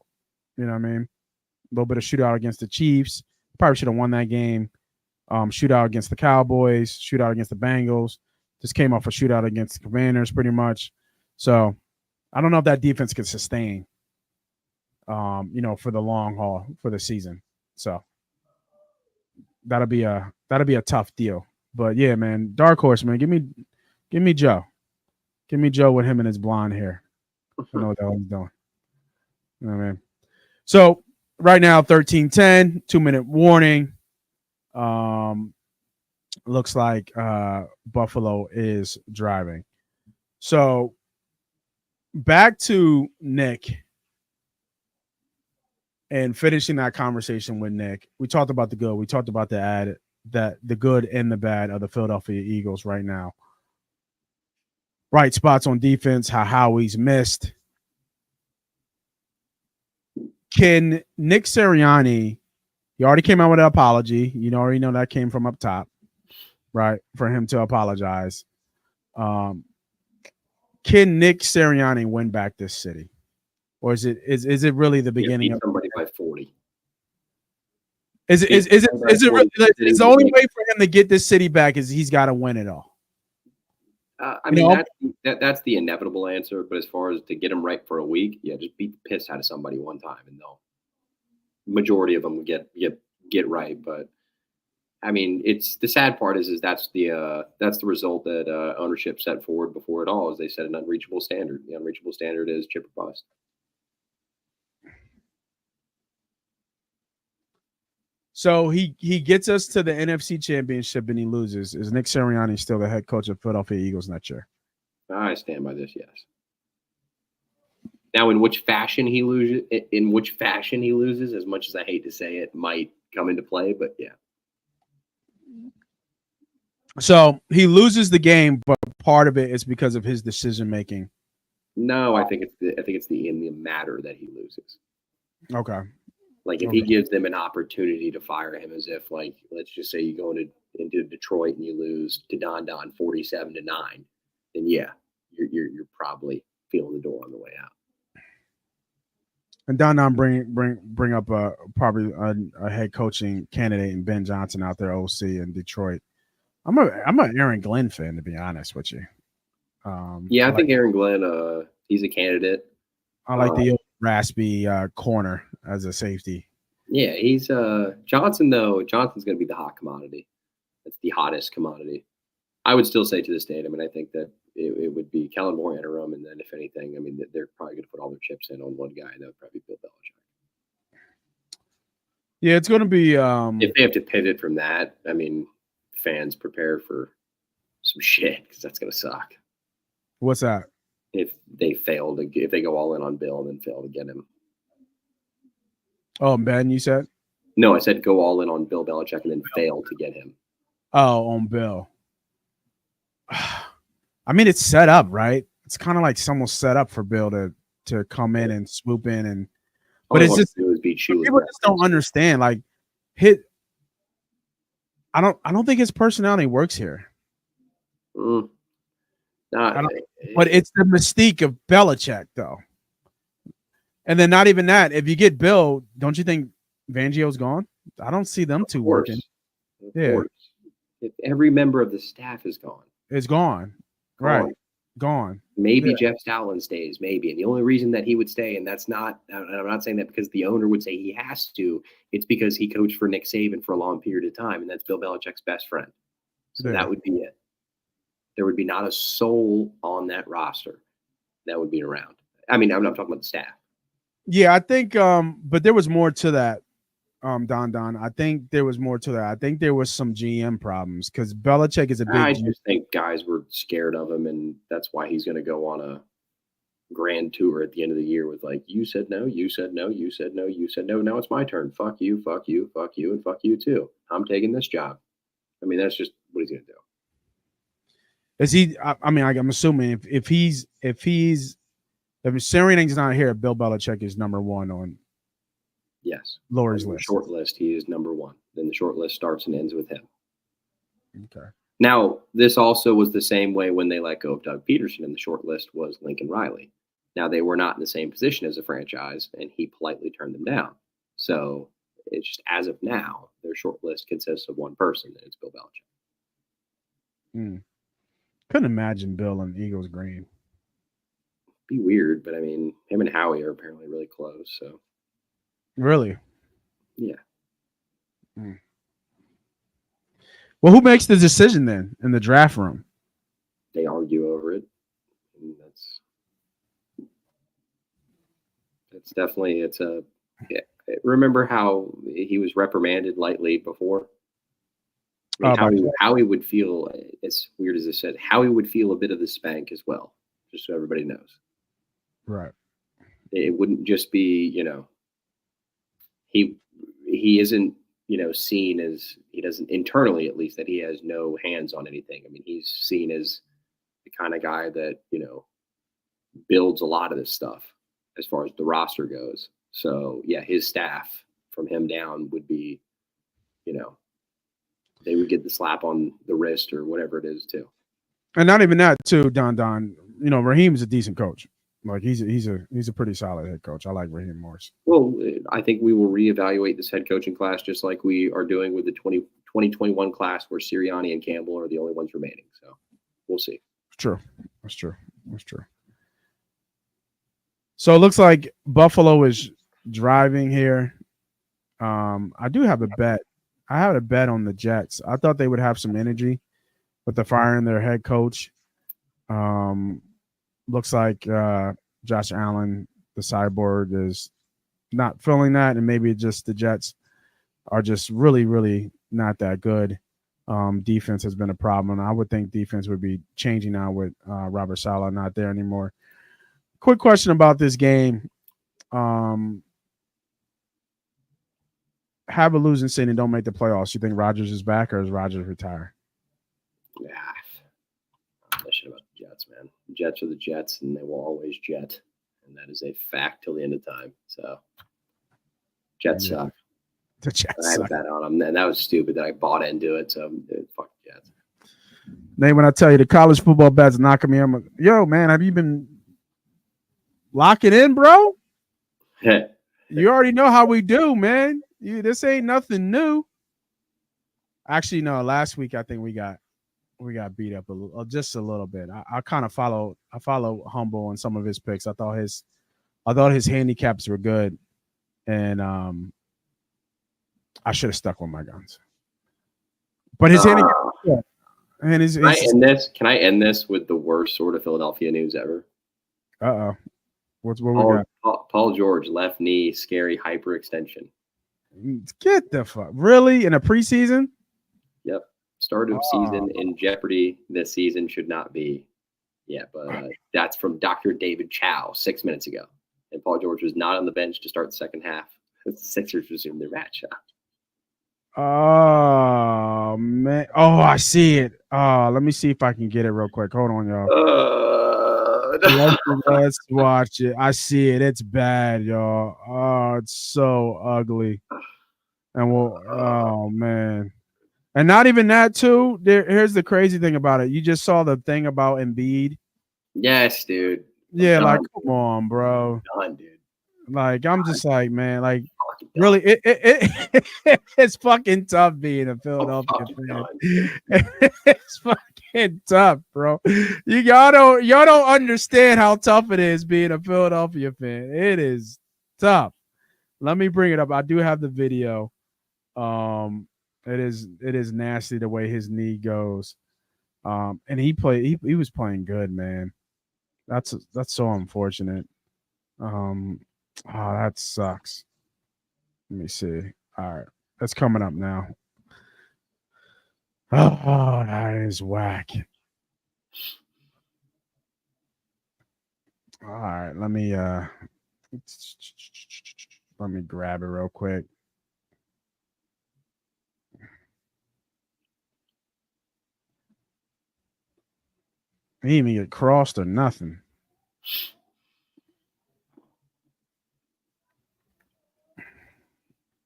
You know what I mean? A little bit of shootout against the Chiefs. Probably should have won that game. Shootout against the Cowboys, shootout against the Bengals. Just came off a shootout against the Commanders pretty much. So I don't know if that defense can sustain, for the long haul for the season. So that'll be a tough deal. But yeah, man, dark horse, man. Give me Joe. Give me Joe with him and his blonde hair. I don't know what the hell he's doing. You know what I mean? So right now, 13-10, 2-minute warning. Looks like Buffalo is driving. So back to Nick and finishing that conversation with Nick. We talked about the good. We talked about the good and the bad of the Philadelphia Eagles right now. Bright spots on defense, how Howie's missed. Can Nick Sirianni, he already came out with an apology. You already know that came from up top, right? For him to apologize. Can can Nick Sirianni win back this city, or is it really the beginning beat of somebody by 40? is it really is the only way for him to get this city back is he's got to win it all? I mean, that's the inevitable answer. But as far as to get him right for a week, yeah, just beat the piss out of somebody one time, and they'll majority of them will get right. But I mean, it's the sad part is that's the result that ownership set forward before it all. Is they set an unreachable standard. The unreachable standard is chip or bust. So he gets us to the NFC Championship and he loses. Is Nick Sirianni still the head coach of Philadelphia Eagles next year? I stand by this, yes. Now, in which fashion he loses, as much as I hate to say it, might come into play, but yeah. So he loses the game, but part of it is because of his decision making. No, I think it's in the matter that he loses. Okay. Like if he gives them an opportunity to fire him, as if like let's just say you go into Detroit and you lose to Don 47-9, then yeah, you're probably feeling the door on the way out. And Don bring up probably a head coaching candidate in Ben Johnson out there, OC in Detroit. I'm an Aaron Glenn fan, to be honest with you. I think Aaron Glenn, he's a candidate. I like the raspy corner as a safety. Yeah, he's Johnson though. Johnson's going to be the hot commodity. That's the hottest commodity. I would still say to this date. I mean, I think that it would be Kellen Moore interim, and then if anything, I mean, they're probably going to put all their chips in on one guy, and that would probably be Bill Belichick. Yeah, it's going to be. If they have to pivot from that, I mean, fans prepare for some shit because that's going to suck. What's that? If they go all in on Bill and then fail to get him. Oh, Ben, you said? No, I said go all in on Bill Belichick and then fail to get him. Oh, on Bill. I mean, it's set up, right? It's kind of like someone set up for Bill to come in and swoop in, and but it's just people just don't understand. Like, I don't think his personality works here. But it's the mystique of Belichick, though. And then not even that. If you get Bill, don't you think Fangio's gone? I don't see them two working. If every member of the staff is gone. It's gone. Right. Gone. Maybe Jeff Stoutland stays, maybe. And the only reason that he would stay, and I'm not saying that because the owner would say he has to, it's because he coached for Nick Saban for a long period of time, and that's Bill Belichick's best friend. So that would be it. There would be not a soul on that roster that would be around. I mean, I'm not talking about the staff. Yeah, I think, but there was more to that, Don. I think there was more to that. I think there was some GM problems because Belichick is a big. I just think guys were scared of him, and that's why he's going to go on a grand tour at the end of the year with like, you said no, you said no, you said no, you said no. Now it's my turn. Fuck you, fuck you, fuck you, and fuck you too. I'm taking this job. I mean, that's just what he's going to do. Is he? I mean, I'm assuming if Sirianni's not here, Bill Belichick is number one on. Yes. Lori's list. Short list, he is number one. Then the short list starts and ends with him. Okay. Now, this also was the same way when they let go of Doug Peterson, and the short list was Lincoln Riley. Now, they were not in the same position as a franchise, and he politely turned them down. So it's just as of now, their short list consists of one person, and it's Bill Belichick. Couldn't imagine Bill and Eagles green. Be weird, but I mean, him and Howie are apparently really close. So, really, yeah. Well, who makes the decision then in the draft room? They argue over it. And that's definitely yeah. Remember how he was reprimanded lightly before? I mean, Howie would feel, as weird as I said, Howie would feel a bit of the spank as well, just so everybody knows. Right. It wouldn't just be, he isn't, seen as, he doesn't internally, at least, that he has no hands on anything. I mean, he's seen as the kind of guy that, builds a lot of this stuff as far as the roster goes. So, yeah, his staff from him down would be, they would get the slap on the wrist or whatever it is too. And not even that too, Don. Raheem's a decent coach. Like he's a pretty solid head coach. I like Raheem Morris. Well, I think we will reevaluate this head coaching class just like we are doing with the 2021 class, where Sirianni and Campbell are the only ones remaining. So we'll see. True. That's true. So it looks like Buffalo is driving here. I do have a bet. I have a bet on the Jets. I thought they would have some energy with the firing their head coach. Looks like Josh Allen, the cyborg, is not feeling that, and maybe just the Jets are just really, really not that good. Defense has been a problem. I would think defense would be changing now with Robert Saleh not there anymore. Quick question about this game. Have a losing season and don't make the playoffs. You think Rodgers is back, or is Rodgers retire? Yeah. That shit about the Jets, man. The Jets are the Jets, and they will always jet. And that is a fact till the end of time. So, Jets suck. The Jets I had a suck. bet on them, and that was stupid that I bought into it. So, fuck the Jets. Nate, when I tell you the college football bet's knocking me, I'm like, yo, man, have you been locking in, bro? You already know how we do, man. This ain't nothing new. Actually, no. Last week, I think we got beat up just a little bit. I kind of follow Humble on some of his picks. I thought his handicaps were good, and I should have stuck with my guns. But his handicap, and Can I end this with the worst sort of Philadelphia news ever? What we got? Paul George, left knee, scary hyperextension. Get the fuck really in a preseason? Yep. Start of season in jeopardy this season should not be. Yeah, but that's from Dr. David Chow 6 minutes ago. And Paul George was not on the bench to start the second half. The Sixers resumed their match. Oh, man. Oh, I see it. Let me see if I can get it real quick. Hold on, y'all. Let's watch it. I see it. It's bad, y'all. Oh, it's so ugly. And oh, man. And not even that, too. Here's the crazy thing about it. You just saw the thing about Embiid. Yes, dude. Yeah, like, come on, bro. Done, dude. Like, I'm just like, man, like, really, it's fucking tough being a Philadelphia fan. It's fucking tough, bro. Y'all don't understand how tough it is being a Philadelphia fan. It is tough. Let me bring it up. I do have the video. It is nasty the way his knee goes. And he was playing good, man. That's so unfortunate. That sucks. Let me see. All right. That's coming up now. Oh, that is whack. All right. Let me grab it real quick. He didn't even get crossed or nothing.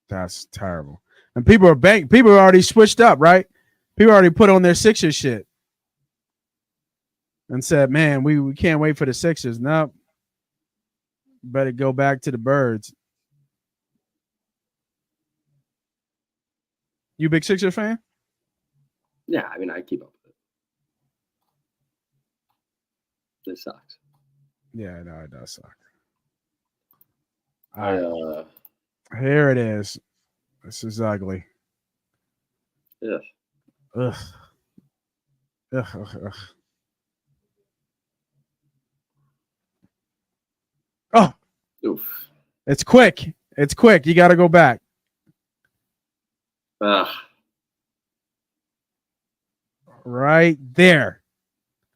That's terrible. And people are already switched up, right? People already put on their Sixers shit and said, man, we can't wait for the Sixers. Nope. Better go back to the Birds. You a big Sixers fan? Yeah, I mean, I keep up with it. This sucks. Yeah, no, it does suck. Here it is. This is ugly. Yeah. Ugh. Oh. Oof. It's quick. It's quick. You got to go back. Right there.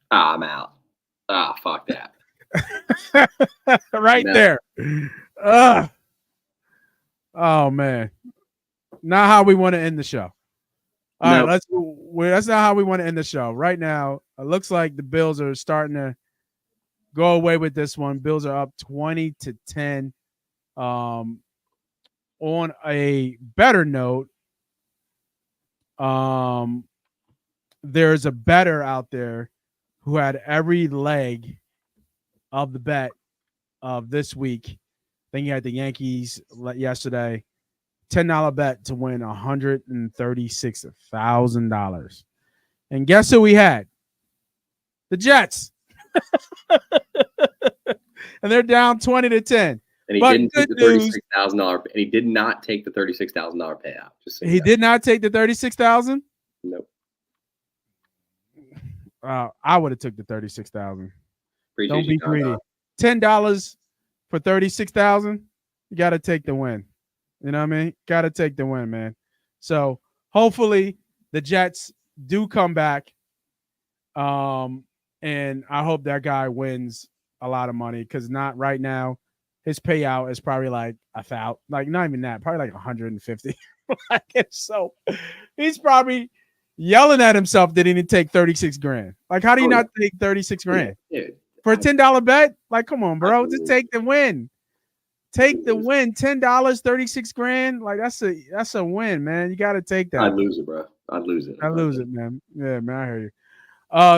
I'm out. Fuck that. Right there. Oh man. Not how we want to end the show. All right, that's not how we want to end the show. Right now, it looks like the Bills are starting to go away with this one. Bills are up 20-10. On a better note, there's a bettor out there who had every leg of the bet of this week. Then you had the Yankees yesterday. $10 bet to win $136,000. And guess who we had? The Jets. And they're down 20-10. And he didn't take the $36,000. And he did not take the $36,000 payout. He did not take the $36,000. Nope. I would have took the $36,000. Don't be greedy. $10 for $36,000. You got to take the win. You know what I mean? Got to take the win, man. So hopefully the Jets do come back. And I hope that guy wins a lot of money, because not right now. His payout is probably like $1,000, like not even that, probably like 150. So he's probably yelling at himself that he didn't take 36 grand. Like, how do you not take 36 grand for a $10 bet? Like, come on, bro, just take the win. Take the win. $10, 36 grand. Like, that's a win, man. You got to take that. I'd lose it, bro. I'd lose it, man. Yeah, man, I hear you.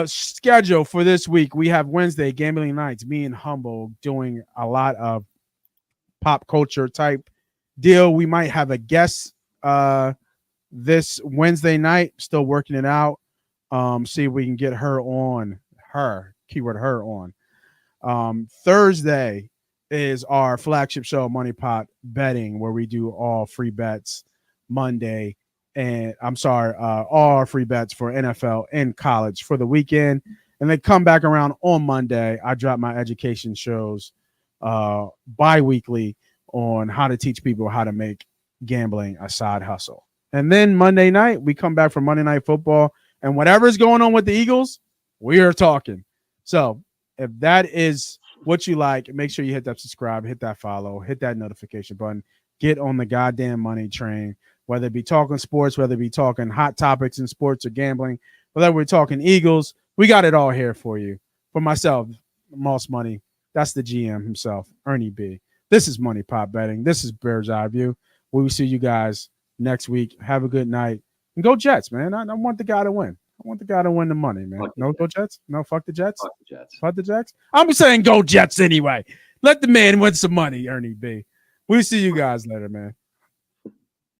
Schedule for this week. We have Wednesday, gambling nights. Me and Humble doing a lot of pop culture type deal. We might have a guest this Wednesday night. Still working it out. See if we can get her on. Keyword her on. Thursday is our flagship show, Money Pot Betting, where we do all free bets Monday. And all our free bets for NFL and college for the weekend. And they come back around on Monday. I drop my education shows bi-weekly on how to teach people how to make gambling a side hustle. And then Monday night, we come back for Monday Night Football. And whatever's going on with the Eagles, we are talking. So if that is what you like, make sure you hit that subscribe, hit that follow, hit that notification button. Get on the goddamn money train. Whether it be talking sports, whether it be talking hot topics in sports or gambling, whether we're talking Eagles, we got it all here for you. For myself, Moss Money, that's the GM himself, Ernie B. This is Money Pot Betting. This is Bird's Eye View. We will see you guys next week. Have a good night. And go Jets, man. I want the guy to win. I want the guy to win the money, man. No, go Jets? No, fuck the Jets? Fuck the Jets. Fuck the Jets? I'm saying go Jets anyway. Let the man win some money, Ernie B. We'll see you guys later, man.